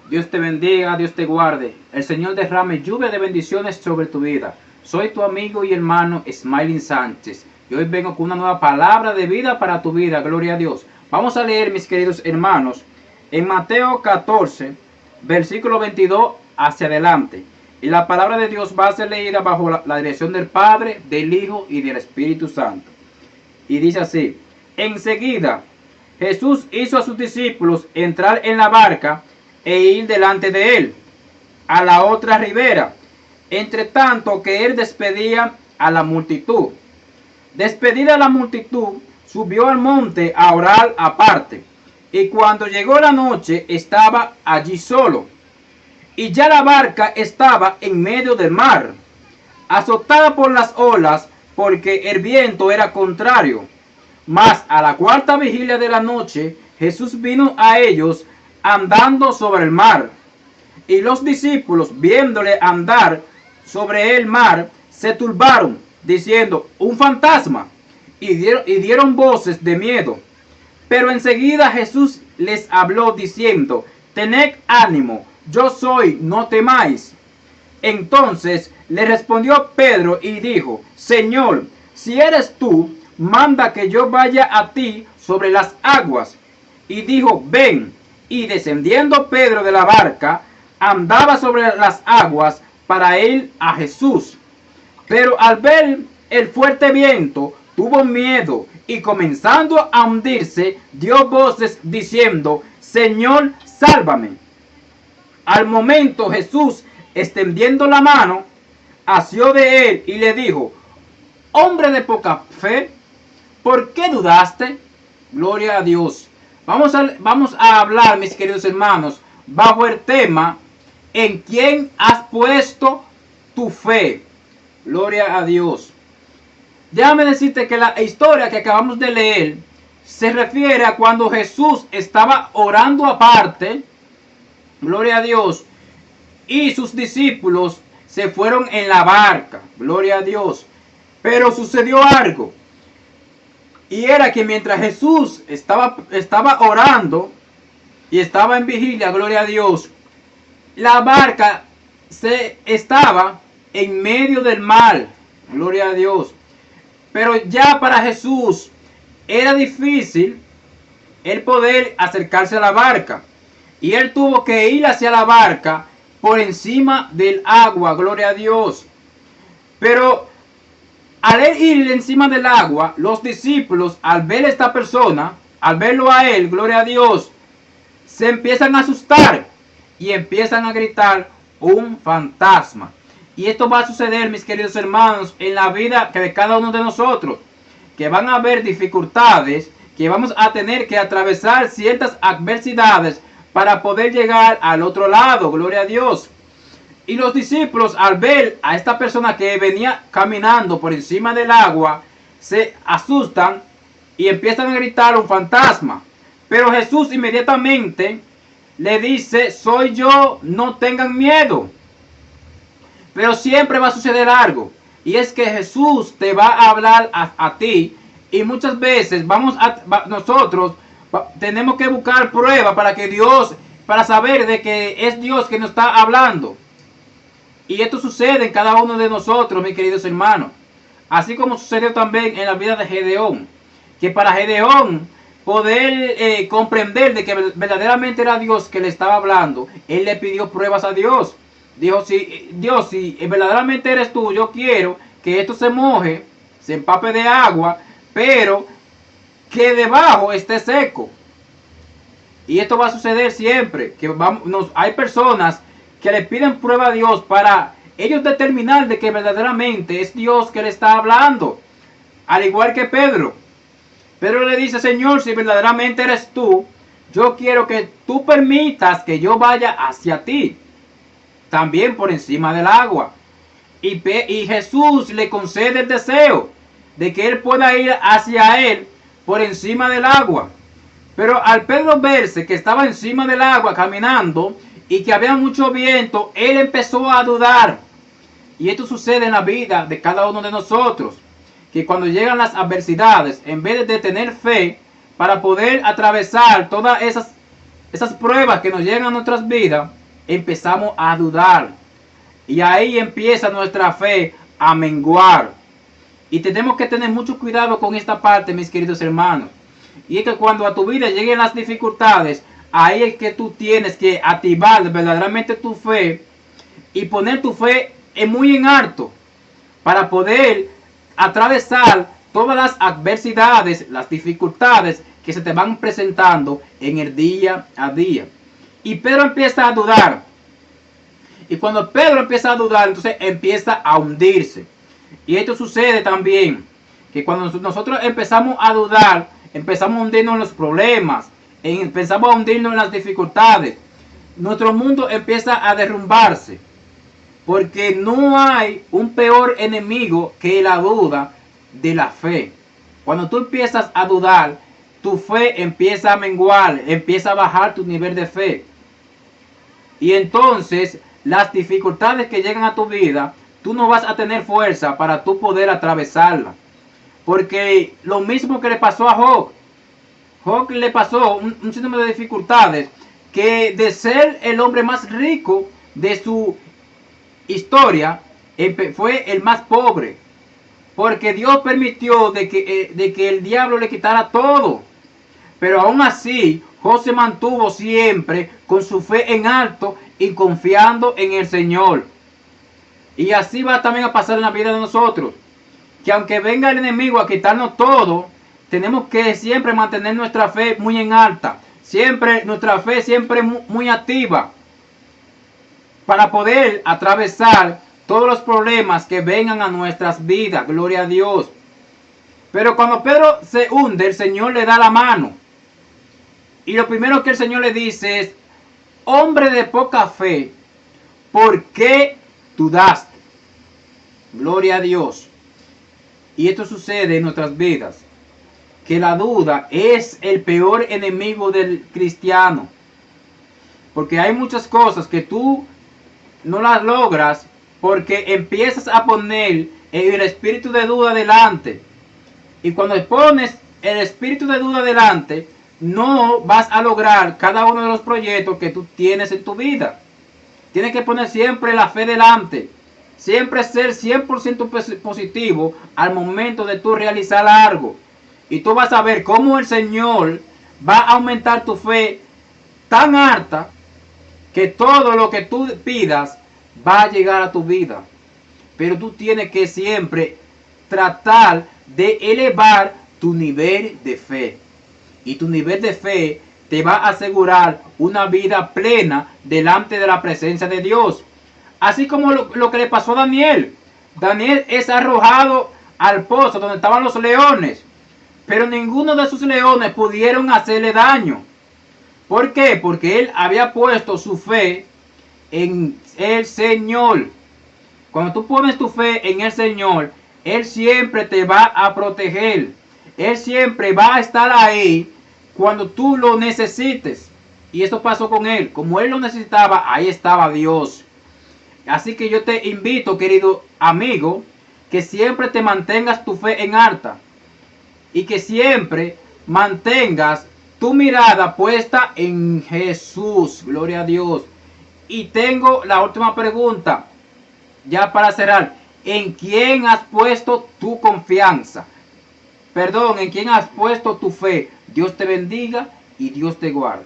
Dios te bendiga, Dios te guarde. El Señor derrame lluvia de bendiciones sobre tu vida. Soy tu amigo y hermano Smiling Sánchez. Y hoy vengo con una nueva palabra de vida para tu vida. Gloria a Dios. Vamos a leer, mis queridos hermanos, en Mateo 14, versículo 22 hacia adelante. Y la palabra de Dios va a ser leída bajo la dirección del Padre, del Hijo y del Espíritu Santo. Y dice así: enseguida Jesús hizo a sus discípulos entrar en la barca e ir delante de él a la otra ribera, entre tanto que él despedía a la multitud. Despedida la multitud, subió al monte a orar aparte, y cuando llegó la noche estaba allí solo, y ya la barca estaba en medio del mar, azotada por las olas, porque el viento era contrario. Mas a la cuarta vigilia de la noche, Jesús vino a ellos andando sobre el mar. Y los discípulos, viéndole andar sobre el mar, se turbaron, diciendo: un fantasma, y dieron voces de miedo. Pero enseguida Jesús les habló diciendo: tened ánimo, yo soy, no temáis. Entonces le respondió Pedro y dijo: Señor, si eres tú, manda que yo vaya a ti sobre las aguas. Y dijo: ven. Y descendiendo Pedro de la barca, andaba sobre las aguas para ir a Jesús. Pero al ver el fuerte viento, tuvo miedo, y comenzando a hundirse, dio voces diciendo: Señor, sálvame. Al momento Jesús, extendiendo la mano, asió de él y le dijo: hombre de poca fe, ¿por qué dudaste? Gloria a Dios. Vamos a hablar, mis queridos hermanos, bajo el tema: ¿en quién has puesto tu fe? Gloria a Dios. Déjame decirte que la historia que acabamos de leer se refiere a cuando Jesús estaba orando aparte, gloria a Dios, y sus discípulos se fueron en la barca, gloria a Dios. Pero sucedió algo, y era que mientras Jesús estaba orando y estaba en vigilia, gloria a Dios, la barca estaba en medio del mar, gloria a Dios. Pero ya para Jesús era difícil el poder acercarse a la barca, y él tuvo que ir hacia la barca por encima del agua, gloria a Dios. Pero al él ir encima del agua, los discípulos, al ver a esta persona, al verlo a él, gloria a Dios, se empiezan a asustar y empiezan a gritar: un fantasma. Y esto va a suceder, mis queridos hermanos, en la vida de cada uno de nosotros, que van a haber dificultades, que vamos a tener que atravesar ciertas adversidades para poder llegar al otro lado, gloria a Dios. Y los discípulos, al ver a esta persona que venía caminando por encima del agua, se asustan y empiezan a gritar: un fantasma. Pero Jesús inmediatamente le dice: soy yo, no tengan miedo. Pero siempre va a suceder algo, y es que Jesús te va a hablar a ti, y muchas veces nosotros tenemos que buscar pruebas para saber de que es Dios que nos está hablando. Y esto sucede en cada uno de nosotros, mis queridos hermanos. Así como sucedió también en la vida de Gedeón, que para Gedeón poder comprender de que verdaderamente era Dios que le estaba hablando, él le pidió pruebas a Dios. Dijo: Dios, si verdaderamente eres tú, yo quiero que esto se moje, se empape de agua, pero que debajo esté seco. Y esto va a suceder siempre, que hay personas que le piden prueba a Dios para ellos determinar de que verdaderamente es Dios que le está hablando. Al igual que Pedro. Pedro le dice: Señor, si verdaderamente eres tú, yo quiero que tú permitas que yo vaya hacia ti, también por encima del agua. Y Jesús le concede el deseo de que él pueda ir hacia él por encima del agua. Pero al Pedro verse que estaba encima del agua caminando y que había mucho viento, él empezó a dudar. Y esto sucede en la vida de cada uno de nosotros, que cuando llegan las adversidades, en vez de tener fe para poder atravesar todas esas pruebas que nos llegan a nuestras vidas, empezamos a dudar. Y ahí empieza nuestra fe a menguar. Y tenemos que tener mucho cuidado con esta parte, mis queridos hermanos. Y es que cuando a tu vida lleguen las dificultades, ahí es que tú tienes que activar verdaderamente tu fe y poner tu fe muy en alto para poder atravesar todas las adversidades, las dificultades que se te van presentando en el día a día. Y Pedro empieza a dudar. Y cuando Pedro empieza a dudar, entonces empieza a hundirse. Y esto sucede también, que cuando nosotros empezamos a dudar, empezamos a hundirnos en los problemas, empezamos a hundirnos en las dificultades. Nuestro mundo empieza a derrumbarse, porque no hay un peor enemigo que la duda de la fe. Cuando tú empiezas a dudar, tu fe empieza a menguar, empieza a bajar tu nivel de fe. Y entonces las dificultades que llegan a tu vida, tú no vas a tener fuerza para tú poder atravesarla. Porque lo mismo que le pasó a Job. Job le pasó un sinnúmero de dificultades, que de ser el hombre más rico de su historia, fue el más pobre. Porque Dios permitió de que el diablo le quitara todo. Pero aún así, Job se mantuvo siempre con su fe en alto y confiando en el Señor. Y así va también a pasar en la vida de nosotros. Que aunque venga el enemigo a quitarnos todo, tenemos que siempre mantener nuestra fe muy en alta. Siempre, nuestra fe siempre muy activa. Para poder atravesar todos los problemas que vengan a nuestras vidas. Gloria a Dios. Pero cuando Pedro se hunde, el Señor le da la mano. Y lo primero que el Señor le dice es: hombre de poca fe, ¿por qué dudaste? Gloria a Dios. Y esto sucede en nuestras vidas, que la duda es el peor enemigo del cristiano. Porque hay muchas cosas que tú no las logras porque empiezas a poner el espíritu de duda delante. Y cuando pones el espíritu de duda delante, no vas a lograr cada uno de los proyectos que tú tienes en tu vida. Tienes que poner siempre la fe delante. Siempre ser 100% positivo al momento de tú realizar algo. Y tú vas a ver cómo el Señor va a aumentar tu fe tan alta que todo lo que tú pidas va a llegar a tu vida. Pero tú tienes que siempre tratar de elevar tu nivel de fe. Y tu nivel de fe te va a asegurar una vida plena delante de la presencia de Dios. Así como lo que le pasó a Daniel. Daniel es arrojado al pozo donde estaban los leones. Pero ninguno de sus leones pudieron hacerle daño. ¿Por qué? Porque él había puesto su fe en el Señor. Cuando tú pones tu fe en el Señor, Él siempre te va a proteger. Él siempre va a estar ahí cuando tú lo necesites. Y esto pasó con Él. Como Él lo necesitaba, ahí estaba Dios. Así que yo te invito, querido amigo, que siempre te mantengas tu fe en alta. Y que siempre mantengas tu mirada puesta en Jesús. Gloria a Dios. Y tengo la última pregunta, ya para cerrar. ¿En quién has puesto tu confianza? Perdón, ¿en quién has puesto tu fe? Dios te bendiga y Dios te guarde.